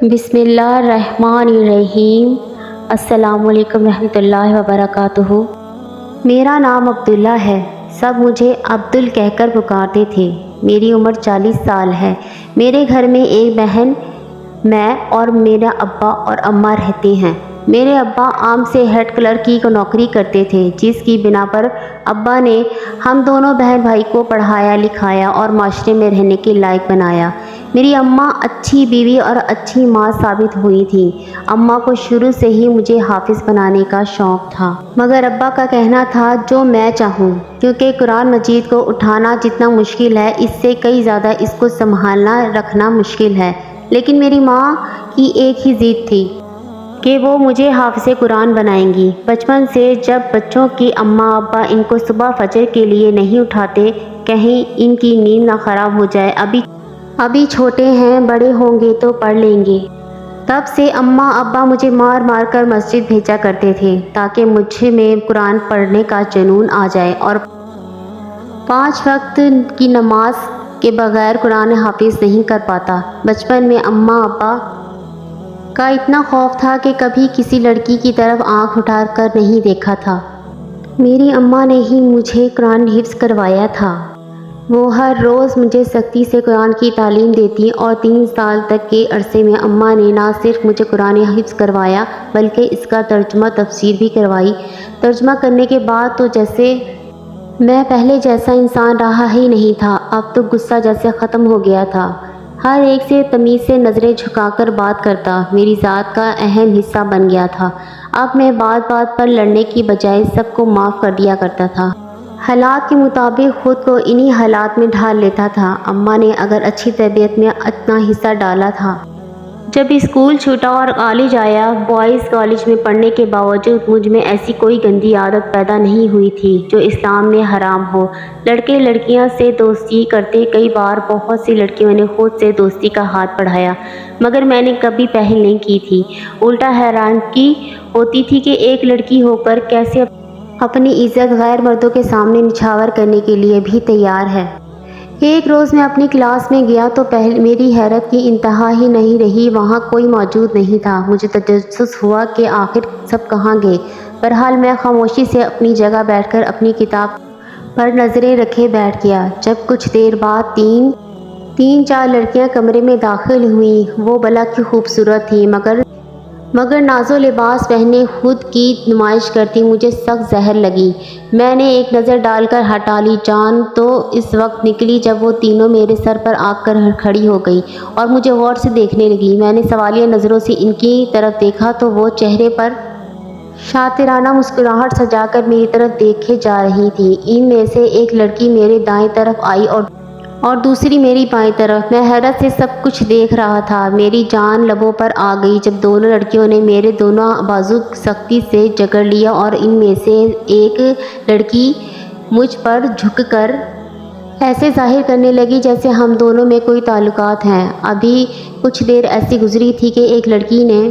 بسم اللہ الرحمن الرحیم۔ السلام علیکم ورحمۃ اللہ وبرکاتہ۔ میرا نام عبداللہ ہے، سب مجھے عبدل کہہ کر پکارتے تھے۔ میری عمر 40 سال ہے۔ میرے گھر میں ایک بہن، میں اور میرا ابا اور اماں رہتے ہیں۔ میرے ابا عام سے ہیڈ کلرک کی نوکری کرتے تھے، جس کی بنا پر ابا نے ہم دونوں بہن بھائی کو پڑھایا لکھایا اور معاشرے میں رہنے کے لائق بنایا۔ میری اماں اچھی بیوی اور اچھی ماں ثابت ہوئی تھیں۔ اماں کو شروع سے ہی مجھے حافظ بنانے کا شوق تھا، مگر ابا کا کہنا تھا جو میں چاہوں، کیونکہ قرآن مجید کو اٹھانا جتنا مشکل ہے، اس سے کئی زیادہ اس کو سنبھالنا رکھنا مشکل ہے۔ لیکن میری ماں کی ایک ہی ضد تھی کہ وہ مجھے حافظ قرآن بنائیں گی۔ بچپن سے جب بچوں کی اماں ابا ان کو صبح فجر کے لیے نہیں اٹھاتے، کہیں ان کی نیند نہ خراب ہو جائے، ابھی چھوٹے ہیں، بڑے ہوں گے تو پڑھ لیں گے، تب سے اماں ابا مجھے مار مار کر مسجد بھیجا کرتے تھے تاکہ مجھ میں قرآن پڑھنے کا جنون آ جائے، اور 5 وقت کی نماز کے بغیر قرآن حافظ نہیں کر پاتا۔ بچپن میں اماں ابا کا اتنا خوف تھا کہ کبھی کسی لڑکی کی طرف آنکھ اٹھا کر نہیں دیکھا تھا۔ میری اماں نے ہی مجھے قرآن حفظ کروایا تھا۔ وہ ہر روز مجھے سختی سے قرآن کی تعلیم دیتی، اور 3 سال تک کے عرصے میں اماں نے نہ صرف مجھے قرآن حفظ کروایا بلکہ اس کا ترجمہ تفسیر بھی کروائی۔ ترجمہ کرنے کے بعد تو جیسے میں پہلے جیسا انسان رہا ہی نہیں تھا، اب تو غصہ جیسے ختم ہو گیا تھا۔ ہر ایک سے تمیز سے نظریں جھکا کر بات کرتا میری ذات کا اہم حصہ بن گیا تھا۔ اب میں بات بات پر لڑنے کی بجائے سب کو معاف کر دیا کرتا تھا۔ حالات کے مطابق خود کو انہی حالات میں ڈھال لیتا تھا۔ اماں نے اگر اچھی تربیت میں اپنا حصہ ڈالا تھا۔ جب اسکول چھوٹا اور کالج آیا، بوائز کالج میں پڑھنے کے باوجود مجھ میں ایسی کوئی گندی عادت پیدا نہیں ہوئی تھی جو اسلام میں حرام ہو۔ لڑکے لڑکیاں سے دوستی کرتے، کئی بار بہت سی لڑکیوں نے خود سے دوستی کا ہاتھ بڑھایا، مگر میں نے کبھی پہل نہیں کی تھی۔ الٹا حیرانگی ہوتی تھی کہ ایک لڑکی ہو کر کیسے اپنی عزت غیر مردوں کے سامنے نچھاور کرنے کے لیے بھی تیار ہے۔ ایک روز میں اپنی کلاس میں گیا تو میری حیرت کی انتہا ہی نہیں رہی، وہاں کوئی موجود نہیں تھا۔ مجھے تجسس ہوا کہ آخر سب کہاں گئے۔ بہرحال میں خاموشی سے اپنی جگہ بیٹھ کر اپنی کتاب پر نظریں رکھے بیٹھ گیا۔ جب کچھ دیر بعد 3-4 لڑکیاں کمرے میں داخل ہوئیں۔ وہ بلا کی خوبصورت تھیں، مگر ناز و لباس پہنے خود کی نمائش کرتی مجھے سخت زہر لگی۔ میں نے ایک نظر ڈال کر ہٹا لی۔ جان تو اس وقت نکلی جب وہ تینوں میرے سر پر آ کر کھڑی ہو گئی اور مجھے غور سے دیکھنے لگی۔ میں نے سوالیہ نظروں سے ان کی طرف دیکھا تو وہ چہرے پر شاطرانہ مسکراہٹ سجا کر میری طرف دیکھے جا رہی تھیں۔ ان میں سے ایک لڑکی میرے دائیں طرف آئی اور دوسری میری بائیں طرف۔ میں حیرت سے سب کچھ دیکھ رہا تھا۔ میری جان لبوں پر آ گئی جب دونوں لڑکیوں نے میرے دونوں بازو سختی سے جکڑ لیا، اور ان میں سے ایک لڑکی مجھ پر جھک کر ایسے ظاہر کرنے لگی جیسے ہم دونوں میں کوئی تعلقات ہیں۔ ابھی کچھ دیر ایسی گزری تھی کہ ایک لڑکی نے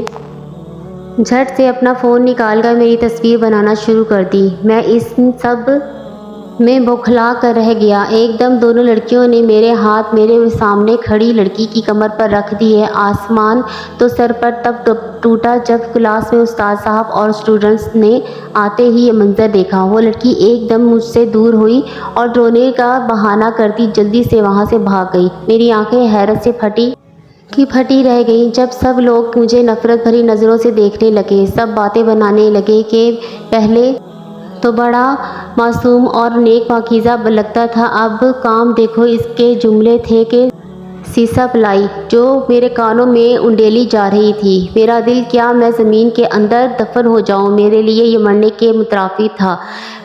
جھٹ سے اپنا فون نکال کر میری تصویر بنانا شروع کر دی۔ میں اس سب میں بوکھلا کر رہ گیا۔ ایک دم دونوں لڑکیوں نے میرے ہاتھ میرے سامنے کھڑی لڑکی کی کمر پر رکھ دیے۔ آسمان تو سر پر تب ٹوٹا جب کلاس میں استاد صاحب اور اسٹوڈنٹس نے آتے ہی یہ منظر دیکھا۔ وہ لڑکی ایک دم مجھ سے دور ہوئی اور رونے کا بہانہ کرتی جلدی سے وہاں سے بھاگ گئی۔ میری آنکھیں حیرت سے پھٹی رہ گئیں جب سب لوگ مجھے نفرت بھری نظروں سے دیکھنے لگے۔ سب باتیں بنانے لگے کہ پہلے تو بڑا معصوم اور نیک پاکیزہ لگتا تھا، اب کام دیکھو اس کے جملے تھے کہ سیسا پلائی، جو میرے کانوں میں انڈیلی جا رہی تھی۔ میرا دل کیا میں زمین کے اندر دفن ہو جاؤں، میرے لیے یہ مرنے کے مترادف تھا۔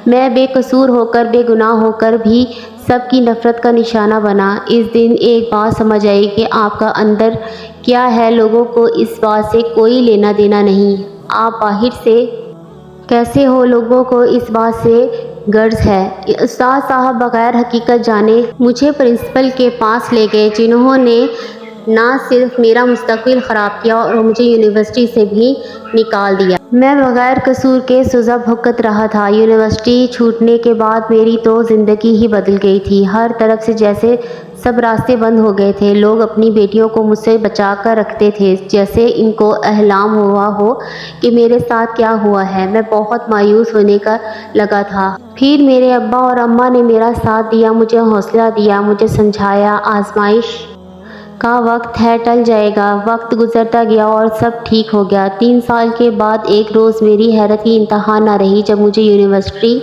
میں بے قصور ہو کر، بے گناہ ہو کر بھی سب کی نفرت کا نشانہ بنا۔ اس دن ایک بات سمجھ آئی کہ آپ کا اندر کیا ہے، لوگوں کو اس بات سے کوئی لینا دینا نہیں۔ آپ باہر سے کیسے ہو، لوگوں کو اس بات سے غرض ہے۔ استاد صاحب بغیر حقیقت جانے مجھے پرنسپل کے پاس لے گئے، جنہوں نے نہ صرف میرا مستقبل خراب کیا اور مجھے یونیورسٹی سے بھی نکال دیا۔ میں بغیر قصور کے سزا بھگت رہا تھا۔ یونیورسٹی چھوٹنے کے بعد میری تو زندگی ہی بدل گئی تھی۔ ہر طرف سے جیسے سب راستے بند ہو گئے تھے۔ لوگ اپنی بیٹیوں کو مجھ سے بچا کر رکھتے تھے، جیسے ان کو احلام ہوا ہو کہ میرے ساتھ کیا ہوا ہے۔ میں بہت مایوس ہونے کا لگا تھا۔ پھر میرے ابا اور اماں نے میرا ساتھ دیا، مجھے حوصلہ دیا، مجھے سمجھایا آزمائش کا وقت ہے، ٹل جائے گا۔ وقت گزرتا گیا اور سب ٹھیک ہو گیا۔ 3 سال کے بعد ایک روز میری حیرت کی انتہا نہ رہی جب مجھے یونیورسٹی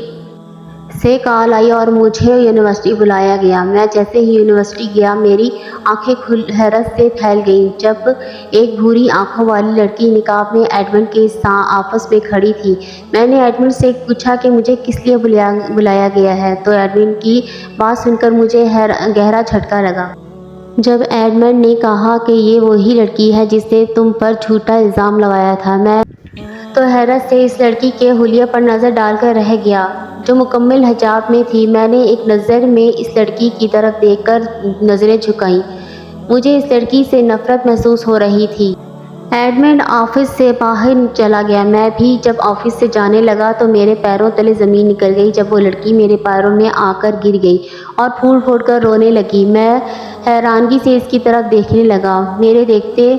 سے کال آئی اور مجھے یونیورسٹی بلایا گیا۔ میں جیسے ہی یونیورسٹی گیا میری آنکھیں حیرت سے پھیل گئیں جب ایک بھوری آنکھوں والی لڑکی نقاب میں ایڈمن کے ساتھ آپس میں کھڑی تھی۔ میں نے ایڈمن سے پوچھا کہ مجھے کس لیے بلایا گیا ہے، تو ایڈمن کی بات سن کر مجھے گہرا جھٹکا لگا۔ جب ایڈمن نے کہا کہ یہ وہی لڑکی ہے جس نے تم پر جھوٹا الزام لگایا تھا، میں تو حیرت سے اس لڑکی کے حلیے پر نظر ڈال کر رہ گیا جو مکمل حجاب میں تھی۔ میں نے ایک نظر میں اس لڑکی کی طرف دیکھ کر نظریں جھکائیں۔ مجھے اس لڑکی سے نفرت محسوس ہو رہی تھی۔ ایڈمن آفس سے باہر چلا گیا۔ میں بھی جب آفس سے جانے لگا تو میرے پیروں تلے زمین نکل گئی جب وہ لڑکی میرے پیروں میں آ کر گر گئی اور پھوٹ پھوٹ کر رونے لگی۔ میں حیرانگی سے اس کی طرف دیکھنے لگا۔ میرے دیکھتے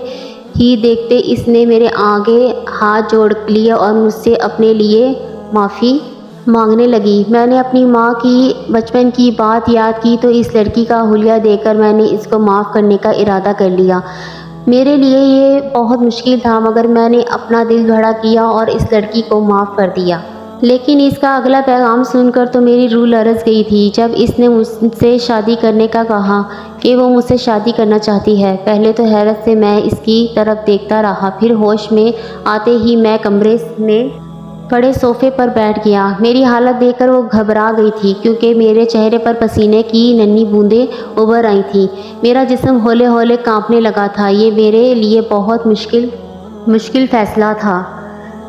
ہی دیکھتے اس نے میرے آگے ہاتھ جوڑ لیے اور مجھ سے اپنے لیے معافی مانگنے لگی۔ میں نے اپنی ماں کی بچپن کی بات یاد کی تو اس لڑکی کا حلیہ دیکھ کر میں نے اس کو معاف کرنے کا ارادہ کر لیا۔ میرے لیے یہ بہت مشکل تھا، مگر میں نے اپنا دل کھڑا کیا اور اس لڑکی کو معاف کر دیا۔ لیکن اس کا اگلا پیغام سن کر تو میری روح لرز گئی تھی جب اس نے مجھ سے شادی کرنے کا کہا کہ وہ مجھ سے شادی کرنا چاہتی ہے۔ پہلے تو حیرت سے میں اس کی طرف دیکھتا رہا، پھر ہوش میں آتے ہی میں کمرے میں پڑے صوفے پر بیٹھ گیا۔ میری حالت دیکھ کر وہ گھبرا گئی تھی کیونکہ میرے چہرے پر پسینے کی ننھی بوندیں ابھر آئی تھیں۔ میرا جسم ہولے ہولے کانپنے لگا تھا۔ یہ میرے لیے بہت مشکل فیصلہ تھا۔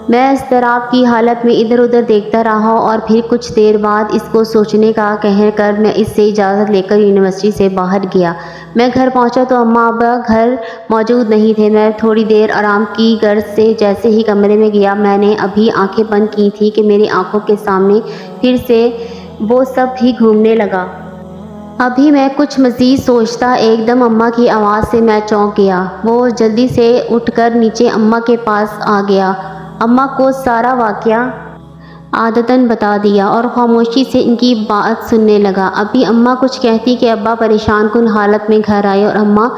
میں اضطراب کی حالت میں ادھر ادھر دیکھتا رہا اور پھر کچھ دیر بعد اس کو سوچنے کا کہہ کر میں اس سے اجازت لے کر یونیورسٹی سے باہر گیا۔ میں گھر پہنچا تو اماں ابا گھر موجود نہیں تھے۔ میں تھوڑی دیر آرام کی غرض سے جیسے ہی کمرے میں گیا، میں نے ابھی آنکھیں بند کی تھی کہ میری آنکھوں کے سامنے پھر سے وہ سب ہی گھومنے لگا۔ ابھی میں کچھ مزید سوچتا، ایک دم اماں کی آواز سے میں چونک گیا۔ وہ جلدی سے اٹھ کر نیچے اماں کے پاس آ گیا، اماں کو سارا واقعہ عادتاً بتا دیا اور خاموشی سے ان کی بات سننے لگا۔ ابھی اماں کچھ کہتی کہ ابا پریشان کن حالت میں گھر آئے اور اماں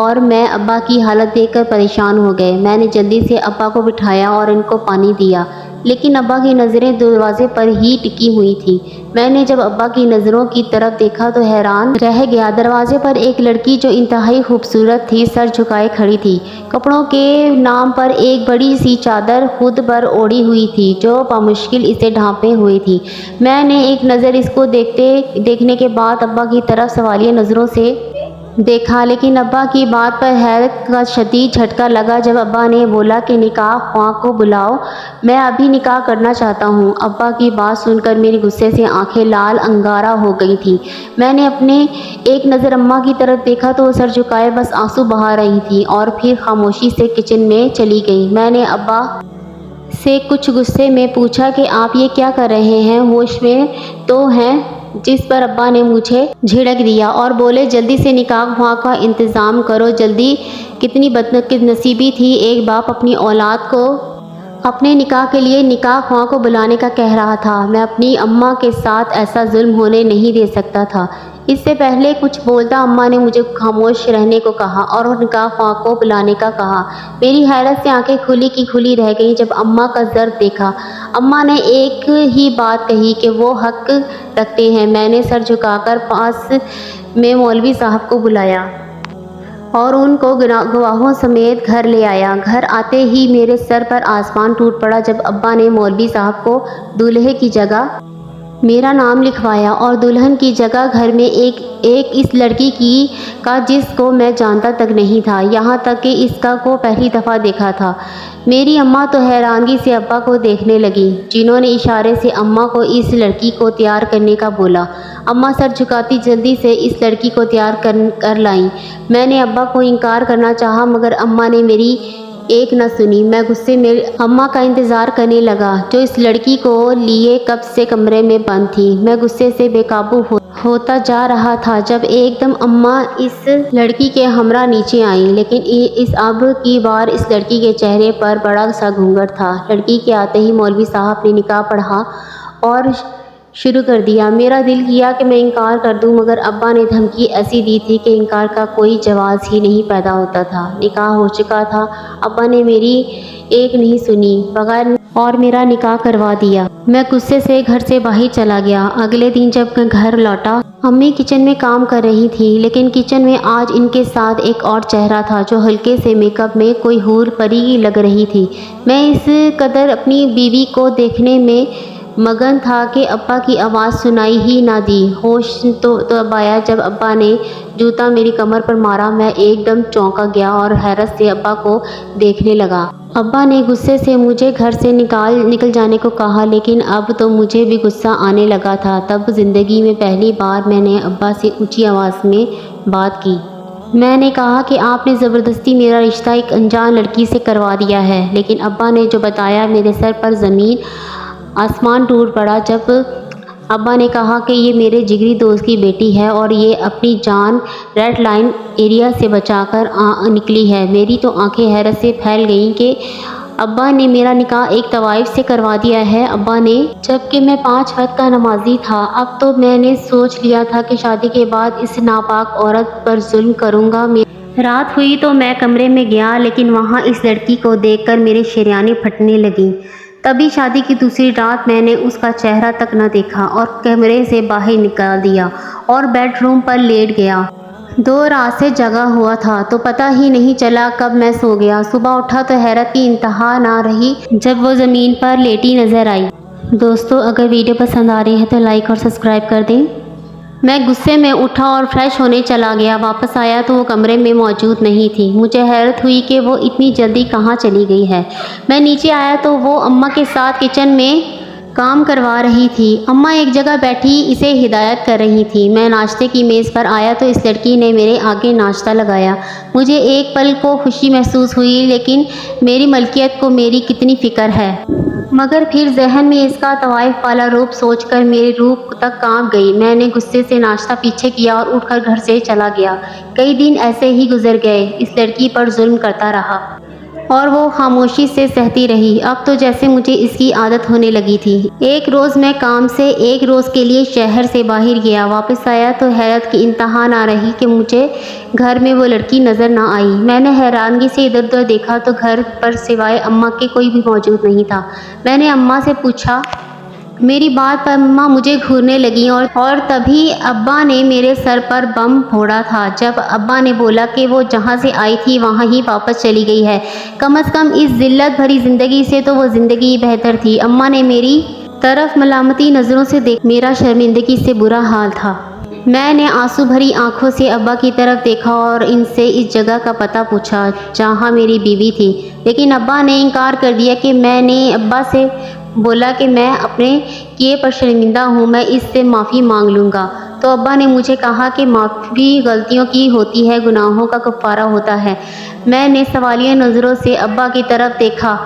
اور میں ابا کی حالت دیکھ کر پریشان ہو گئے۔ میں نے جلدی سے ابا کو بٹھایا اور ان کو پانی دیا، لیکن ابا کی نظریں دروازے پر ہی ٹکی ہوئی تھیں۔ میں نے جب ابا کی نظروں کی طرف دیکھا تو حیران رہ گیا۔ دروازے پر ایک لڑکی جو انتہائی خوبصورت تھی سر جھکائے کھڑی تھی۔ کپڑوں کے نام پر ایک بڑی سی چادر خود پر اوڑھی ہوئی تھی جو بمشکل اسے ڈھانپے ہوئی تھی۔ میں نے ایک نظر اس کو دیکھنے کے بعد ابا کی طرف سوالیہ نظروں سے دیکھا، لیکن ابا کی بات پر حیرت کا شدید جھٹکا لگا جب ابا نے بولا کہ نکاح خواہ کو بلاؤ، میں ابھی نکاح کرنا چاہتا ہوں۔ ابا کی بات سن کر میری غصے سے آنکھیں لال انگارہ ہو گئی تھیں۔ میں نے اپنے ایک نظر اماں کی طرف دیکھا تو وہ سر جھکائے بس آنسو بہا رہی تھیں اور پھر خاموشی سے کچن میں چلی گئی۔ میں نے ابا سے کچھ غصے میں پوچھا کہ آپ یہ کیا کر رہے ہیں، ہوش میں تو ہیں؟ جس پر ابا نے مجھے جھڑک دیا اور بولے جلدی سے نکاح خواہ کا انتظام کرو جلدی۔ کتنی بدنصیبی تھی، ایک باپ اپنی اولاد کو اپنے نکاح کے لیے نکاح خواہ کو بلانے کا کہہ رہا تھا۔ میں اپنی اماں کے ساتھ ایسا ظلم ہونے نہیں دے سکتا تھا۔ اس سے پہلے کچھ بولتا اماں نے مجھے خاموش رہنے کو کہا اور نکاح خواہ کو بلانے کا کہا۔ میری حیرت سے آنکھیں کھلی کی کھلی رہ گئیں جب اماں کا ضرب دیکھا۔ اماں نے ایک ہی بات کہی کہ وہ حق رکھتے ہیں۔ میں نے سر جھکا کر پاس میں مولوی صاحب کو بلایا اور ان کو گواہوں سمیت گھر لے آیا۔ گھر آتے ہی میرے سر پر آسمان ٹوٹ پڑا جب ابا نے مولوی صاحب کو دولہے کی جگہ میرا نام لکھوایا اور دلہن کی جگہ گھر میں ایک اس لڑکی کی کا جس کو میں جانتا تک نہیں تھا، یہاں تک کہ اس کا کو پہلی دفعہ دیکھا تھا۔ میری اماں تو حیرانگی سے ابا کو دیکھنے لگی، جنہوں نے اشارے سے اماں کو اس لڑکی کو تیار کرنے کا بولا۔ اماں سر جھکاتی جلدی سے اس لڑکی کو تیار کر لائیں۔ میں نے ابا کو انکار کرنا چاہا مگر اماں نے میری ایک نہ سنی۔ میں غصے میں اماں کا انتظار کرنے لگا جو اس لڑکی کو لیے کب سے کمرے میں بند تھی۔ میں غصے سے بے قابو ہوتا جا رہا تھا جب ایک دم اماں اس لڑکی کے ہمراہ نیچے آئیں، لیکن اب کی بار اس لڑکی کے چہرے پر بڑا سا گھونگھٹ تھا۔ لڑکی کے آتے ہی مولوی صاحب نے نکاح پڑھا اور شروع کر دیا۔ میرا دل کیا کہ میں انکار کر دوں مگر ابا نے دھمکی ایسی دی تھی کہ انکار کا کوئی جواز ہی نہیں پیدا ہوتا تھا۔ نکاح ہو چکا تھا، ابا نے میری ایک نہیں سنی اور میرا نکاح کروا دیا۔ میں غصے سے گھر سے باہر چلا گیا۔ اگلے دن جب میں گھر لوٹا، امی کچن میں کام کر رہی تھی، لیکن کچن میں آج ان کے ساتھ ایک اور چہرہ تھا جو ہلکے سے میک اپ میں کوئی حور پری لگ رہی تھی۔ میں اس قدر اپنی بیوی کو دیکھنے میں مگن تھا کہ ابا کی آواز سنائی ہی نہ دی۔ ہوش تو اب آیا جب ابا نے جوتا میری کمر پر مارا۔ میں ایک دم چونکا گیا اور حیرت سے ابا کو دیکھنے لگا۔ ابا نے غصے سے مجھے گھر سے نکل جانے کو کہا، لیکن اب تو مجھے بھی غصہ آنے لگا تھا۔ تب زندگی میں پہلی بار میں نے ابا سے اونچی آواز میں بات کی۔ میں نے کہا کہ آپ نے زبردستی میرا رشتہ ایک انجان لڑکی سے کروا دیا ہے، لیکن ابا نے جو بتایا میرے سر پر زمین آسمان ٹوٹ پڑا جب ابا نے کہا کہ یہ میرے جگری دوست کی بیٹی ہے اور یہ اپنی جان ریڈ لائن ایریا سے بچا کر نکلی ہے۔ میری تو آنکھیں حیرت سے پھیل گئیں کہ ابا نے میرا نکاح ایک طوائف سے کروا دیا ہے۔ ابا نے، جبکہ میں 5 وقت کا نمازی تھا۔ اب تو میں نے سوچ لیا تھا کہ شادی کے بعد اس ناپاک عورت پر ظلم کروں گا۔ رات ہوئی تو میں کمرے میں گیا، لیکن وہاں اس لڑکی کو دیکھ کر میرے شریانیں پھٹنے لگیں۔ تبھی شادی کی دوسری رات میں نے اس کا چہرہ تک نہ دیکھا اور کمرے سے باہر نکال دیا اور بیڈ روم پر لیٹ گیا۔ 2 رات سے جگا ہوا تھا تو پتہ ہی نہیں چلا کب میں سو گیا۔ صبح اٹھا تو حیرت کی انتہا نہ رہی جب وہ زمین پر لیٹی نظر آئی۔ دوستو، اگر ویڈیو پسند آ رہی ہے تو لائک اور سبسکرائب کر دیں۔ میں غصے میں اٹھا اور فریش ہونے چلا گیا۔ واپس آیا تو وہ کمرے میں موجود نہیں تھی۔ مجھے حیرت ہوئی کہ وہ اتنی جلدی کہاں چلی گئی ہے۔ میں نیچے آیا تو وہ اماں کے ساتھ کچن میں کام کروا رہی تھی۔ اماں ایک جگہ بیٹھی اسے ہدایت کر رہی تھی۔ میں ناشتے کی میز پر آیا تو اس لڑکی نے میرے آگے ناشتہ لگایا۔ مجھے ایک پل کو خوشی محسوس ہوئی، لیکن میری ملکیت کو میری کتنی فکر ہے۔ مگر پھر ذہن میں اس کا طوائف والا روپ سوچ کر میری روح تک کانپ گئی۔ میں نے غصے سے ناشتہ پیچھے کیا اور اٹھ کر گھر سے چلا گیا۔ کئی دن ایسے ہی گزر گئے۔ اس لڑکی پر ظلم کرتا رہا اور وہ خاموشی سے سہتی رہی۔ اب تو جیسے مجھے اس کی عادت ہونے لگی تھی۔ ایک روز میں کام سے ایک روز کے لیے شہر سے باہر گیا۔ واپس آیا تو حیرت کی انتہا نہ رہی کہ مجھے گھر میں وہ لڑکی نظر نہ آئی۔ میں نے حیرانگی سے ادھر ادھر دیکھا تو گھر پر سوائے اماں کے کوئی بھی موجود نہیں تھا۔ میں نے اماں سے پوچھا۔ میری بات پر اماں مجھے گھورنے لگیں اور تبھی ابا نے میرے سر پر بم پھوڑا تھا جب ابا نے بولا کہ وہ جہاں سے آئی تھی وہاں ہی واپس چلی گئی ہے۔ کم از کم اس ذلت بھری زندگی سے تو وہ زندگی بہتر تھی۔ اماں نے میری طرف ملامتی نظروں سے دیکھا۔ میرا شرمندگی سے برا حال تھا۔ میں نے آنسو بھری آنکھوں سے ابا کی طرف دیکھا اور ان سے اس جگہ کا پتہ پوچھا جہاں میری بیوی تھی، لیکن ابا نے انکار کر دیا۔ کہ میں نے ابا سے بولا کہ میں اپنے کیے پر شرمندہ ہوں، میں اس سے معافی مانگ لوں گا۔ تو ابا نے مجھے کہا کہ معافی غلطیوں کی ہوتی ہے، گناہوں کا کفارہ ہوتا ہے۔ میں نے سوالیہ نظروں سے ابا کی طرف دیکھا۔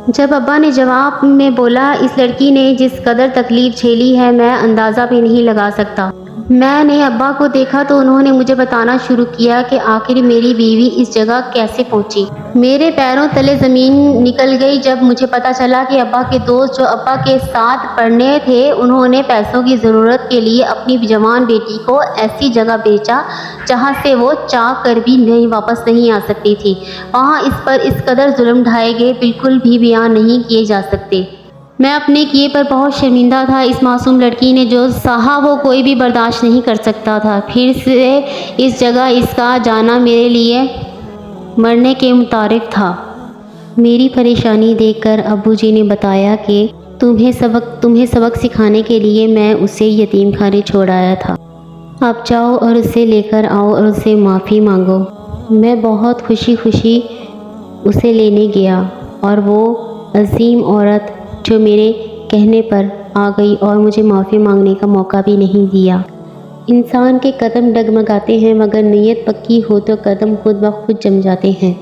جب ابا نے جواب میں بولا، اس لڑکی نے جس قدر تکلیف جھیلی ہے میں اندازہ بھی نہیں لگا سکتا۔ میں نے ابا کو دیکھا تو انہوں نے مجھے بتانا شروع کیا کہ آخر میری بیوی اس جگہ کیسے پہنچی۔ میرے پیروں تلے زمین نکل گئی جب مجھے پتہ چلا کہ ابا کے دوست جو ابا کے ساتھ پڑھنے تھے، انہوں نے پیسوں کی ضرورت کے لیے اپنی جوان بیٹی کو ایسی جگہ بھیجا جہاں سے وہ چاہ کر بھی واپس نہیں آ سکتی تھی۔ وہاں اس پر اس قدر ظلم ڈھائے گئے بالکل بھی بیان نہیں کیے جا سکتے۔ میں اپنے کیے پر بہت شرمندہ تھا۔ اس معصوم لڑکی نے جو سہا وہ کوئی بھی برداشت نہیں کر سکتا تھا۔ پھر سے اس جگہ اس کا جانا میرے لیے مرنے کے مترادف تھا۔ میری پریشانی دیکھ کر ابو جی نے بتایا کہ تمہیں سبق سکھانے کے لیے میں اسے یتیم خانے چھوڑ آیا تھا۔ اب جاؤ اور اسے لے کر آؤ اور اسے معافی مانگو۔ میں بہت خوشی اسے لینے گیا اور وہ عظیم عورت جو میرے کہنے پر آ گئی اور مجھے معافی مانگنے کا موقع بھی نہیں دیا۔ انسان کے قدم ڈگمگاتے ہیں مگر نیت پکی ہو تو قدم خود بخود جم جاتے ہیں۔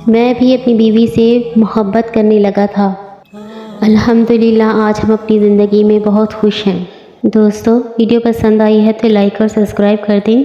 میں بھی اپنی بیوی سے محبت کرنے لگا تھا۔ الحمدللہ آج ہم اپنی زندگی میں بہت خوش ہیں۔ دوستو ویڈیو پسند آئی ہے تو لائک اور سبسکرائب کر دیں۔